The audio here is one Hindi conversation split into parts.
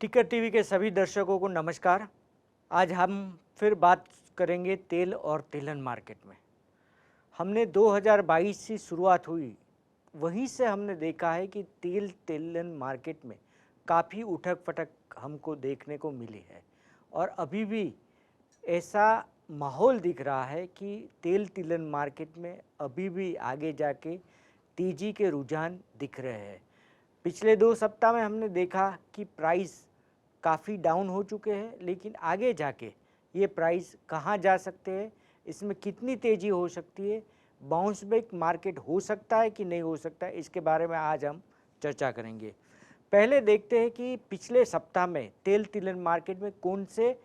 टिकर टीवी के सभी दर्शकों को नमस्कार। आज हम फिर बात करेंगे तेल और तिलहन मार्केट में। हमने 2022 से शुरुआत हुई, वहीं से हमने देखा है कि तेल तिलहन मार्केट में काफ़ी उठक-पटक हमको देखने को मिली है और अभी भी ऐसा माहौल दिख रहा है कि तेल तिलहन मार्केट में अभी भी आगे जाके तेज़ी के रुझान दिख रहे हैं। पिछले 2 सप्ताह में हमने देखा कि प्राइस काफ़ी डाउन हो चुके हैं, लेकिन आगे जाके ये प्राइस कहाँ जा सकते हैं, इसमें कितनी तेज़ी हो सकती है, बाउंस बैक मार्केट हो सकता है कि नहीं हो सकता है, इसके बारे में आज हम चर्चा करेंगे। पहले देखते हैं कि पिछले सप्ताह में तेल तिलहन मार्केट में कौन से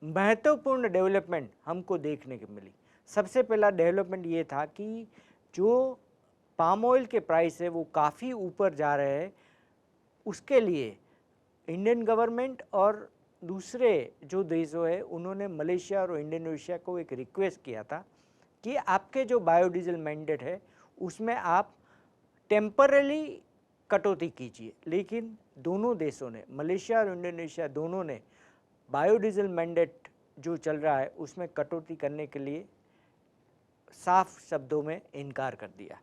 महत्वपूर्ण डेवलपमेंट हमको देखने को मिली। सबसे पहला डेवलपमेंट ये था कि जो पाम ऑयल के प्राइस है वो काफ़ी ऊपर जा रहे हैं, उसके लिए इंडियन गवर्नमेंट और दूसरे जो देशों है उन्होंने मलेशिया और इंडोनेशिया को एक रिक्वेस्ट किया था कि आपके जो बायोडीजल मैंडेट है उसमें आप टेम्पररी कटौती कीजिए। लेकिन दोनों देशों ने, मलेशिया और इंडोनेशिया दोनों ने बायोडीजल मैंडेट जो चल रहा है उसमें कटौती करने के लिए साफ शब्दों में इनकार कर दिया।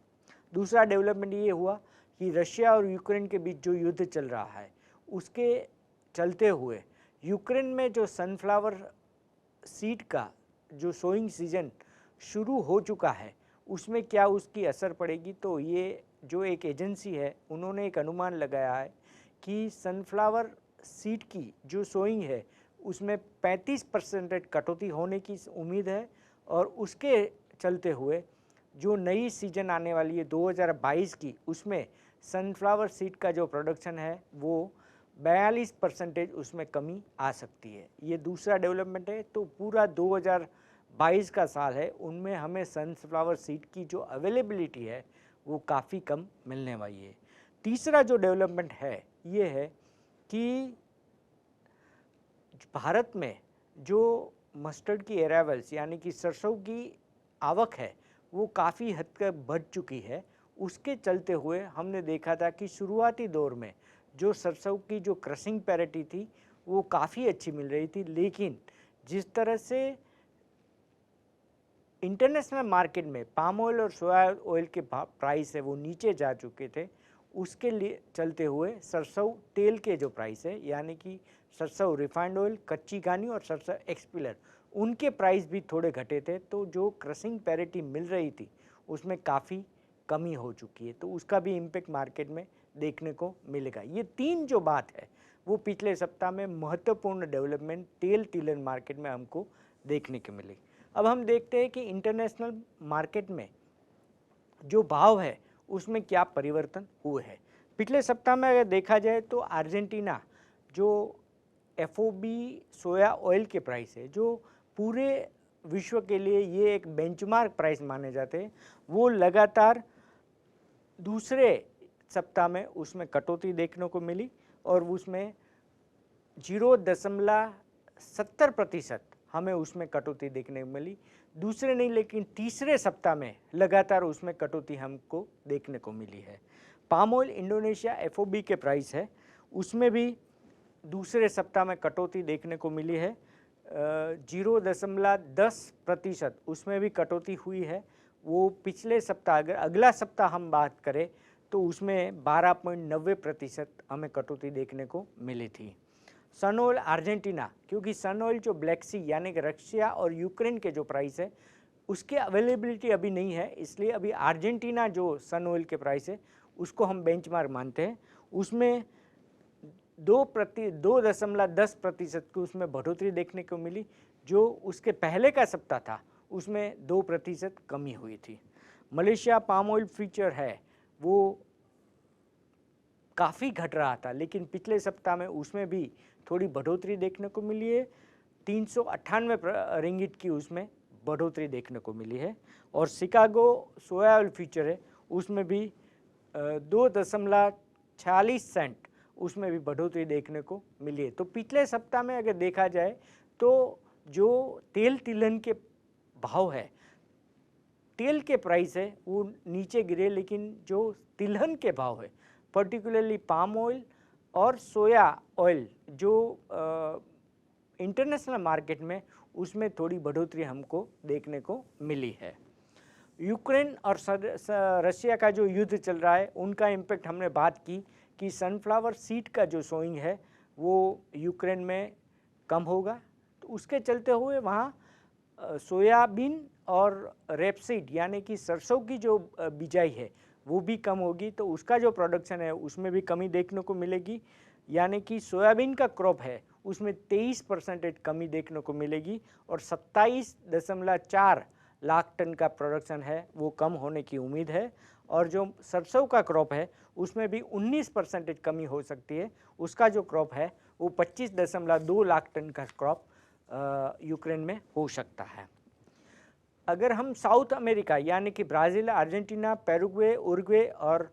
दूसरा डेवलपमेंट ये हुआ कि रशिया और यूक्रेन के बीच जो युद्ध चल रहा है उसके चलते हुए यूक्रेन में जो सनफ्लावर सीड का जो सोइंग सीजन शुरू हो चुका है उसमें क्या उसकी असर पड़ेगी। तो ये जो एक एजेंसी है उन्होंने एक अनुमान लगाया है कि सनफ्लावर सीड की जो सोइंग है उसमें 35% कटौती होने की उम्मीद है और उसके चलते हुए जो नई सीजन आने वाली है 2022 की, उसमें सनफ्लावर सीड का जो प्रोडक्शन है वो 42% उसमें कमी आ सकती है। ये दूसरा डेवलपमेंट है। तो पूरा 2022 का साल है, उनमें हमें सनफ्लावर सीड की जो अवेलेबिलिटी है वो काफ़ी कम मिलने वाली है। तीसरा जो डेवलपमेंट है ये है कि भारत में जो मस्टर्ड की अराइवल्स यानी कि सरसों की आवक है वो काफ़ी हद तक बढ़ चुकी है। उसके चलते हुए हमने देखा था कि शुरुआती दौर में जो सरसों की जो क्रशिंग पैरिटी थी वो काफ़ी अच्छी मिल रही थी, लेकिन जिस तरह से इंटरनेशनल मार्केट में पाम ऑयल और सोया ऑयल के प्राइस है वो नीचे जा चुके थे, उसके लिए चलते हुए सरसों तेल के जो प्राइस है यानी कि सरसों रिफाइंड ऑयल, कच्ची घानी और सरसों एक्सपिलर, उनके प्राइस भी थोड़े घटे थे। तो जो क्रशिंग पैरिटी मिल रही थी उसमें काफ़ी कमी हो चुकी है, तो उसका भी इम्पेक्ट मार्केट में देखने को मिलेगा। ये तीन जो बात है वो पिछले सप्ताह में महत्वपूर्ण डेवलपमेंट तेल तिलहन मार्केट में हमको देखने को मिली। अब हम देखते हैं कि इंटरनेशनल मार्केट में जो भाव है उसमें क्या परिवर्तन हुए हैं। पिछले सप्ताह में अगर देखा जाए तो अर्जेंटीना जो एफओबी सोया ऑयल के प्राइस है, जो पूरे विश्व के लिए ये एक बेंचमार्क प्राइस माने जाते हैं, वो लगातार दूसरे सप्ताह में उसमें कटौती देखने को मिली और उसमें 0.70% हमें उसमें कटौती देखने को मिली। दूसरे नहीं लेकिन तीसरे सप्ताह में लगातार उसमें कटौती हमको देखने को मिली है। पाम ऑयल इंडोनेशिया एफओबी के प्राइस है उसमें भी दूसरे सप्ताह में कटौती देखने को मिली है। 0.10% उसमें भी कटौती हुई है। वो पिछले सप्ताह, अगर अगला सप्ताह हम बात करें तो उसमें 12.90% हमें कटौती देखने को मिली थी। सन ऑयल अर्जेंटीना, क्योंकि सन ऑयल जो ब्लैक सी यानी कि रशिया और यूक्रेन के जो प्राइस है उसके अवेलेबिलिटी अभी नहीं है, इसलिए अभी अर्जेंटीना जो सन ऑयल के प्राइस है उसको हम बेंचमार्क मानते हैं। उसमें 2.10% की उसमें बढ़ोतरी देखने को मिली। जो उसके पहले का सप्ताह था उसमें 2% कमी हुई थी। मलेशिया पाम ऑयल फ्यूचर है वो काफ़ी घट रहा था, लेकिन पिछले सप्ताह में उसमें भी थोड़ी बढ़ोतरी देखने को मिली है। 398 रिंगिट की उसमें बढ़ोतरी देखने को मिली है। और शिकागो सोया ऑयल फ्यूचर है उसमें भी 2.46 उसमें भी बढ़ोतरी देखने को मिली है। तो पिछले सप्ताह में अगर देखा जाए तो जो तेल तिलहन के भाव है, तेल के प्राइस है वो नीचे गिरे, लेकिन जो तिलहन के भाव है पर्टिकुलरली पाम ऑयल और सोया ऑयल जो इंटरनेशनल मार्केट में उसमें थोड़ी बढ़ोतरी हमको देखने को मिली है। यूक्रेन और रशिया का जो युद्ध चल रहा है उनका इम्पैक्ट हमने बात की कि सनफ्लावर सीड का जो सोइंग है वो यूक्रेन में कम होगा, तो उसके चलते हुए वहाँ सोयाबीन और रेपसीड यानी कि सरसों की जो बिजाई है वो भी कम होगी, तो उसका जो प्रोडक्शन है उसमें भी कमी देखने को मिलेगी। यानी कि सोयाबीन का क्रॉप है उसमें 23% कमी देखने को मिलेगी और 27.4 लाख टन का प्रोडक्शन है वो कम होने की उम्मीद है। और जो सरसों का क्रॉप है उसमें भी 19% कमी हो सकती है, उसका जो क्रॉप है वो 25.2 लाख टन का क्रॉप यूक्रेन में हो सकता है। अगर हम साउथ अमेरिका यानी कि ब्राज़ील, अर्जेंटीना, पैराग्वे, उरुग्वे और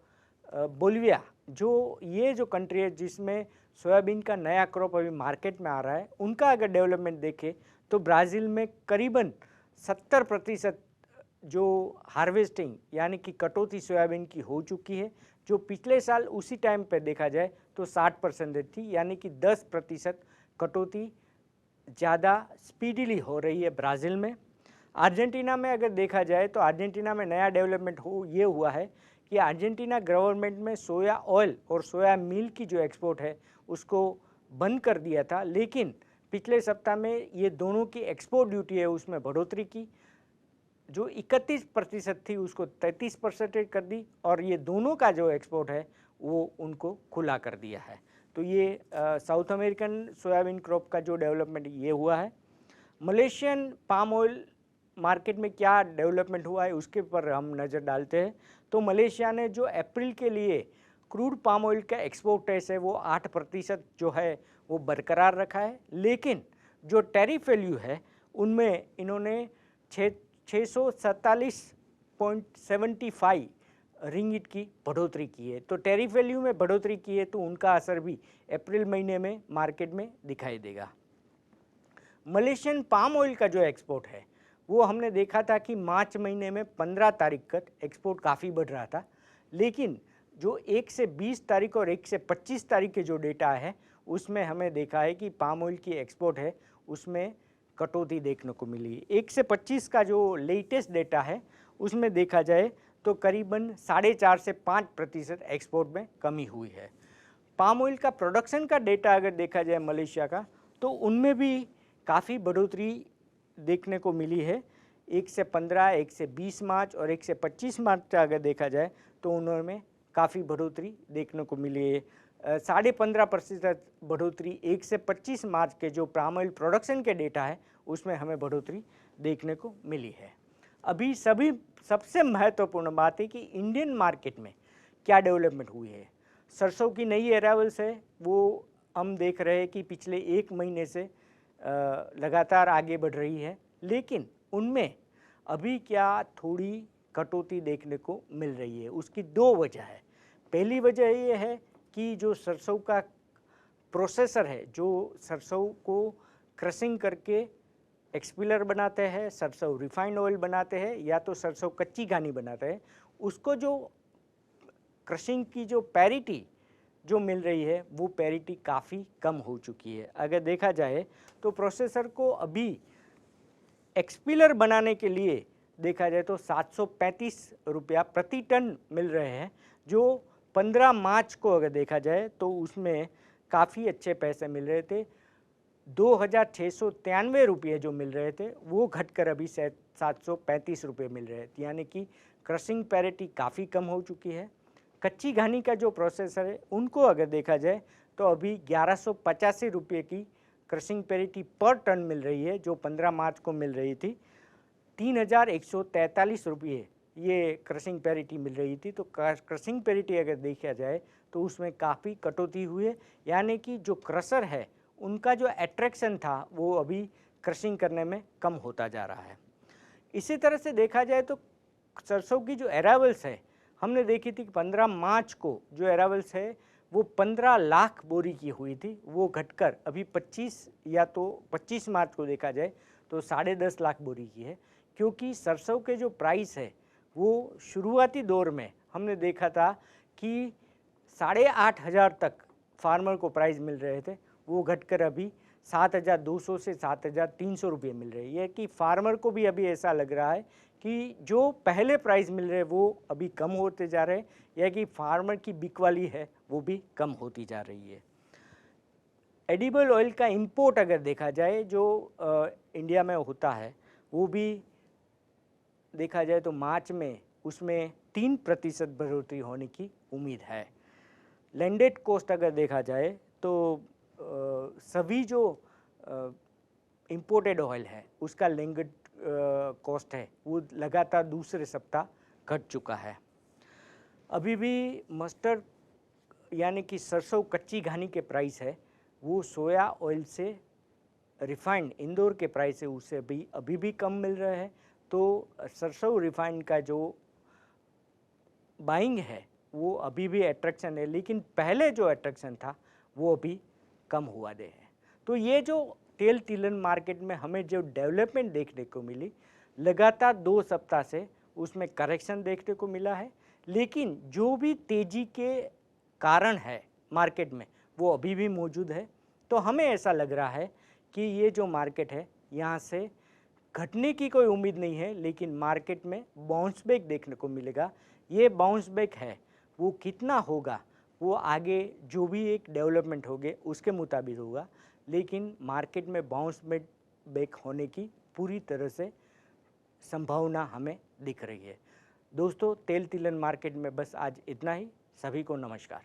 बोलिविया ये जो कंट्री है जिसमें सोयाबीन का नया क्रॉप अभी मार्केट में आ रहा है, उनका अगर डेवलपमेंट देखें तो ब्राज़ील में करीबन 70% जो हार्वेस्टिंग यानी कि कटौती सोयाबीन की हो चुकी है, जो पिछले साल उसी टाइम पे देखा जाए तो 60% थी, यानी कि 10% कटौती ज़्यादा स्पीडीली हो रही है ब्राज़ील में। अर्जेंटीना में अगर देखा जाए तो अर्जेंटीना में नया डेवलपमेंट ये हुआ है कि अर्जेंटीना गवर्नमेंट में सोया ऑयल और सोया मिल की जो एक्सपोर्ट है उसको बंद कर दिया था, लेकिन पिछले सप्ताह में ये दोनों की एक्सपोर्ट ड्यूटी है उसमें बढ़ोतरी की, जो 31% थी उसको 33% कर दी और ये दोनों का जो एक्सपोर्ट है वो उनको खुला कर दिया है। तो ये साउथ अमेरिकन सोयाबीन क्रॉप का जो डेवलपमेंट ये हुआ है। मलेशियन पाम ऑयल मार्केट में क्या डेवलपमेंट हुआ है उसके पर हम नज़र डालते हैं। तो मलेशिया ने जो अप्रैल के लिए क्रूड पाम ऑयल का एक्सपोर्ट है वो 8% जो है वो बरकरार रखा है, लेकिन जो टैरिफ वैल्यू है उनमें इन्होंने 647.75 रिंगिट की बढ़ोतरी की है। तो टैरिफ वैल्यू में बढ़ोतरी की है तो उनका असर भी अप्रैल महीने में मार्केट में दिखाई देगा। मलेशियन पाम ऑयल का जो एक्सपोर्ट है वो हमने देखा था कि मार्च महीने में 15 तारीख तक एक्सपोर्ट काफ़ी बढ़ रहा था, लेकिन जो 1 से 20 तारीख और 1 से 25 तारीख के जो डेटा है उसमें हमें देखा है कि पाम ऑयल की एक्सपोर्ट है उसमें कटौती देखने को मिली। 1 से 25 का जो लेटेस्ट डेटा है उसमें देखा जाए तो करीबन 4.5 से 5% एक्सपोर्ट में कमी हुई है। पाम ऑयल का प्रोडक्शन का डेटा अगर देखा जाए मलेशिया का तो उनमें भी काफ़ी बढ़ोतरी देखने को मिली है। 1 से 15, 1 से 20 मार्च और 1 से 25 मार्च का अगर देखा जाए तो उनमें काफ़ी बढ़ोतरी देखने को मिली है। 15.5% बढ़ोतरी 1 से 25 मार्च के जो पाम ऑयल प्रोडक्शन के डेटा है उसमें हमें बढ़ोतरी देखने को मिली है। अभी सबसे महत्वपूर्ण बात है कि इंडियन मार्केट में क्या डेवलपमेंट हुई है। सरसों की नई अराइवल्स है वो हम देख रहे हैं कि पिछले 1 महीने से लगातार आगे बढ़ रही है, लेकिन उनमें अभी क्या थोड़ी कटौती देखने को मिल रही है। उसकी 2 वजह है। पहली वजह ये है कि जो सरसों का प्रोसेसर है, जो सरसों को क्रशिंग करके एक्सपीलर बनाते हैं, सरसों रिफाइंड ऑयल बनाते हैं या तो सरसों कच्ची घानी बनाते हैं, उसको जो क्रशिंग की जो पैरिटी जो मिल रही है वो पैरिटी काफ़ी कम हो चुकी है। अगर देखा जाए तो प्रोसेसर को अभी एक्सपीलर बनाने के लिए देखा जाए तो 735 रुपया प्रति टन मिल रहे हैं, जो 15 मार्च को अगर देखा जाए तो उसमें काफ़ी अच्छे पैसे मिल रहे थे। 2,693 रुपये जो मिल रहे थे वो घटकर अभी 735 रुपये मिल रहे थे, यानी कि क्रशिंग पैरिटी काफ़ी कम हो चुकी है। कच्ची घानी का जो प्रोसेसर है उनको अगर देखा जाए तो अभी 1185 रुपये की क्रशिंग पैरिटी पर टन मिल रही है, जो 15 मार्च को मिल रही थी 3,143 रुपये ये क्रशिंग पैरिटी मिल रही थी। तो क्रशिंग पैरिटी अगर देखा जाए तो उसमें काफ़ी कटौती हुई है, यानी कि जो क्रशर है उनका जो अट्रैक्शन था वो अभी क्रशिंग करने में कम होता जा रहा है। इसी तरह से देखा जाए तो सरसों की जो अराइवल्स है हमने देखी थी कि 15 मार्च को जो अराइवल्स है वो 15 लाख बोरी की हुई थी, वो घटकर अभी 25 मार्च को देखा जाए तो 10.5 लाख बोरी की है, क्योंकि सरसों के जो प्राइस है वो शुरुआती दौर में हमने देखा था कि 8,500 तक फार्मर को प्राइस मिल रहे थे वो घटकर अभी 7,200 से 7,300 रुपये मिल रहे हैं। ये कि फार्मर को भी अभी ऐसा लग रहा है कि जो पहले प्राइस मिल रहे हैं वो अभी कम होते जा रहे हैं, या कि फार्मर की बिकवाली है वो भी कम होती जा रही है। एडिबल ऑयल का इंपोर्ट अगर देखा जाए जो इंडिया में होता है वो भी देखा जाए तो मार्च में उसमें 3% बढ़ोतरी होने की उम्मीद है। लैंडेड कॉस्ट अगर देखा जाए तो सभी जो इंपोर्टेड ऑयल है उसका लैंडेड कॉस्ट है वो लगातार दूसरे सप्ताह घट चुका है। अभी भी मस्टर्ड यानी कि सरसों कच्ची घानी के प्राइस है वो सोया ऑयल से रिफाइंड इंदौर के प्राइस से उससे भी अभी भी कम मिल रहा है। तो सरसों रिफाइंड का जो बाइंग है वो अभी भी अट्रैक्शन है, लेकिन पहले जो अट्रैक्शन था वो अभी कम हुआ दे है। तो ये जो तेल तिलहन मार्केट में हमें जो डेवलपमेंट देखने को मिली, लगातार 2 सप्ताह से उसमें करेक्शन देखने को मिला है, लेकिन जो भी तेज़ी के कारण है मार्केट में वो अभी भी मौजूद है। तो हमें ऐसा लग रहा है कि ये जो मार्केट है यहाँ से घटने की कोई उम्मीद नहीं है, लेकिन मार्केट में बाउंस बैक देखने को मिलेगा। ये बाउंस बैक है वो कितना होगा वो आगे जो भी एक डेवलपमेंट होगे उसके मुताबिक होगा, लेकिन मार्केट में बाउंस बैक होने की पूरी तरह से संभावना हमें दिख रही है। दोस्तों, तेल तिलहन मार्केट में बस आज इतना ही। सभी को नमस्कार।